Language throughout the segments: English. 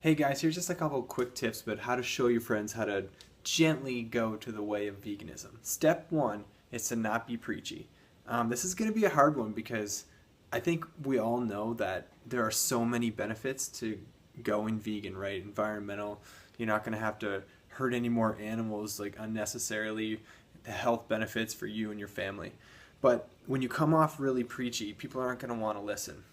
Hey guys, here's just a couple quick tips about how to show your friends how to gently go to the way of veganism. Step one is to not be preachy. This is going to be a hard one because I think we all know that there are so many benefits to going vegan, right? Environmental, you're not going to have to hurt any more animals like unnecessarily, the health benefits for you and your family. But when you come off really preachy, people aren't going to want to listen.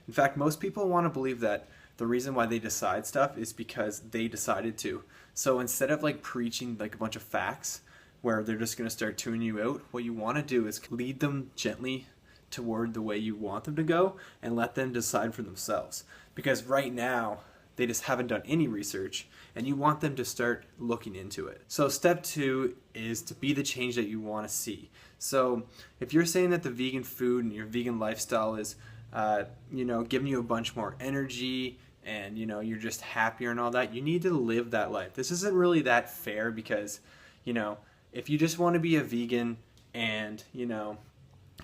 In fact, most people want to believe that the reason why they decide stuff is because they decided to. So instead of like preaching like a bunch of facts where they're just going to start tuning you out, what you want to do is lead them gently toward the way you want them to go and let them decide for themselves. Because right now, they just haven't done any research and you want them to start looking into it. So step two is to be the change that you want to see. So if you're saying that the vegan food and your vegan lifestyle is giving you a bunch more energy and you're just happier and all that, you need to live that life. This isn't really that fair because if you just want to be a vegan and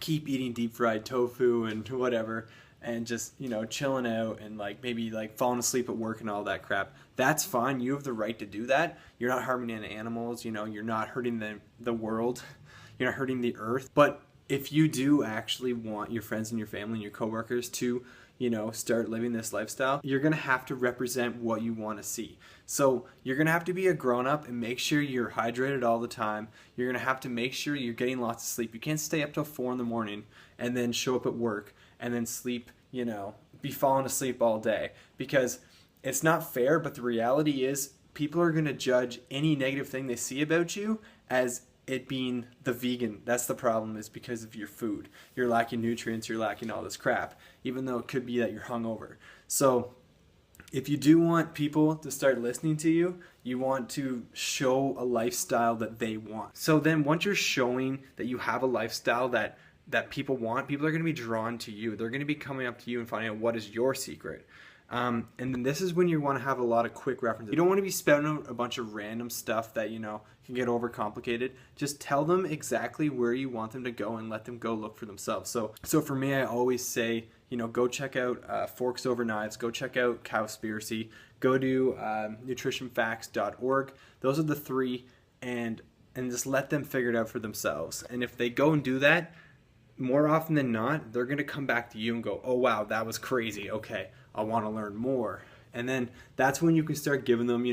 keep eating deep fried tofu and whatever and just chilling out and maybe falling asleep at work and all that crap, that's fine. You have the right to do that. You're not harming any animals, you're not hurting the world, you're not hurting the earth. But if you do actually want your friends and your family and your coworkers to, start living this lifestyle, you're going to have to represent what you want to see. So you're going to have to be a grown-up and make sure you're hydrated all the time. You're going to have to make sure you're getting lots of sleep. You can't stay up till 4 in the morning and then show up at work and then sleep, be falling asleep all day, because it's not fair. But the reality is people are going to judge any negative thing they see about you as it being the vegan. That's the problem, is because of your food. You're lacking nutrients, you're lacking all this crap, even though it could be that you're hungover. So if you do want people to start listening to you, you want to show a lifestyle that they want. So then once you're showing that you have a lifestyle that people want, people are going to be drawn to you. They're going to be coming up to you and finding out what is your secret. And then this is when you want to have a lot of quick references. You don't want to be spouting out a bunch of random stuff that, can get overcomplicated. Just tell them exactly where you want them to go and let them go look for themselves. So for me, I always say, go check out Forks Over Knives, go check out Cowspiracy, go to nutritionfacts.org. Those are the three, and just let them figure it out for themselves. And if they go and do that, more often than not, they're going to come back to you and go, oh wow, that was crazy. Okay, I want to learn more. And then that's when you can start giving them,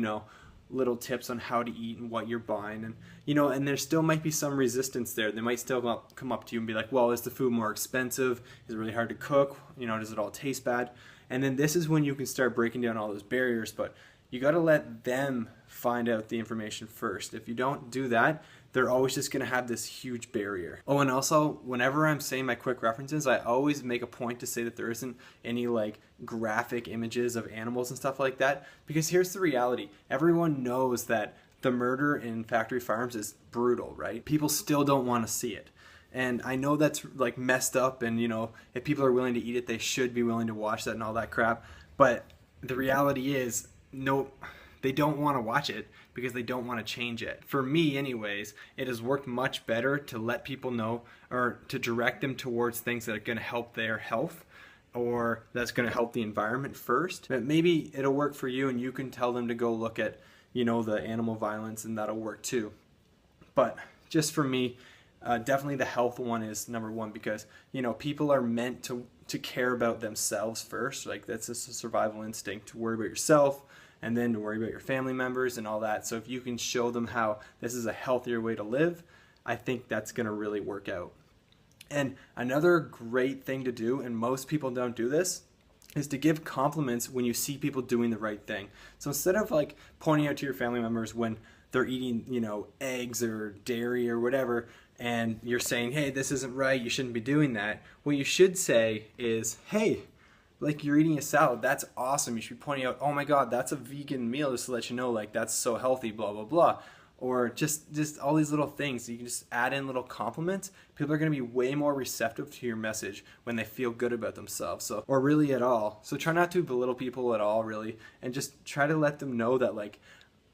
little tips on how to eat and what you're buying. And, and there still might be some resistance there. They might still come up to you and be like, well, is the food more expensive? Is it really hard to cook? Does it all taste bad? And then this is when you can start breaking down all those barriers. But you got to let them find out the information first. If you don't do that, they're always just going to have this huge barrier. Oh, and also, whenever I'm saying my quick references, I always make a point to say that there isn't any graphic images of animals and stuff like that, because here's the reality. Everyone knows that the murder in factory farms is brutal, right? People still don't want to see it. And I know that's messed up, and if people are willing to eat it, they should be willing to watch that and all that crap. But the reality is, no, they don't want to watch it because they don't want to change it. For me anyways, it has worked much better to let people know, or to direct them towards things that are going to help their health, or that's going to help the environment first. But maybe it'll work for you and you can tell them to go look at, the animal violence, and that'll work too. But just for me, definitely the health one is number one, because, people are meant to care about themselves first. That's just a survival instinct, to worry about yourself and then to worry about your family members and all that. So if you can show them how this is a healthier way to live, I think that's going to really work out. And another great thing to do, and most people don't do this, is to give compliments when you see people doing the right thing. So instead of pointing out to your family members when they're eating, eggs or dairy or whatever, and you're saying, hey, this isn't right, you shouldn't be doing that, what you should say is, hey, you're eating a salad, that's awesome. You should be pointing out, oh my god, that's a vegan meal, just to let you know, that's so healthy, blah blah blah. Or just all these little things. You can just add in little compliments. People are going to be way more receptive to your message when they feel good about themselves. Or really at all. So try not to belittle people at all, really, and just try to let them know that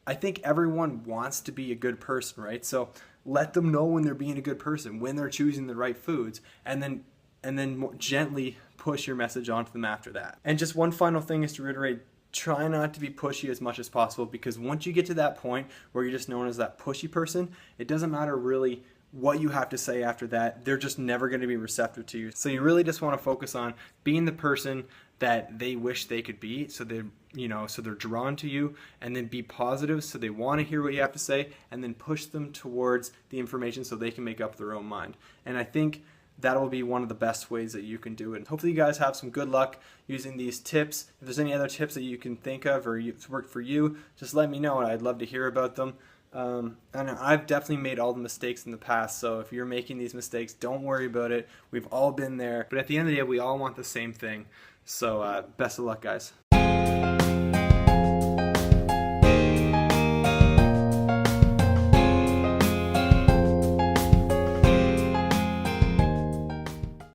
I think everyone wants to be a good person, right? So let them know when they're being a good person, when they're choosing the right foods, and then more gently push your message onto them after that. And just one final thing is to reiterate, try not to be pushy as much as possible, because once you get to that point where you're just known as that pushy person, it doesn't matter really what you have to say after that. They're just never going to be receptive to you. So you really just want to focus on being the person that they wish they could be, so they're, so they're drawn to you, and then be positive so they want to hear what you have to say, and then push them towards the information so they can make up their own mind. And I think that will be one of the best ways that you can do it. Hopefully you guys have some good luck using these tips. If there's any other tips that you can think of or it's worked for you, just let me know, and I'd love to hear about them. And I've definitely made all the mistakes in the past, so if you're making these mistakes, don't worry about it. We've all been there. But at the end of the day, we all want the same thing. So best of luck, guys.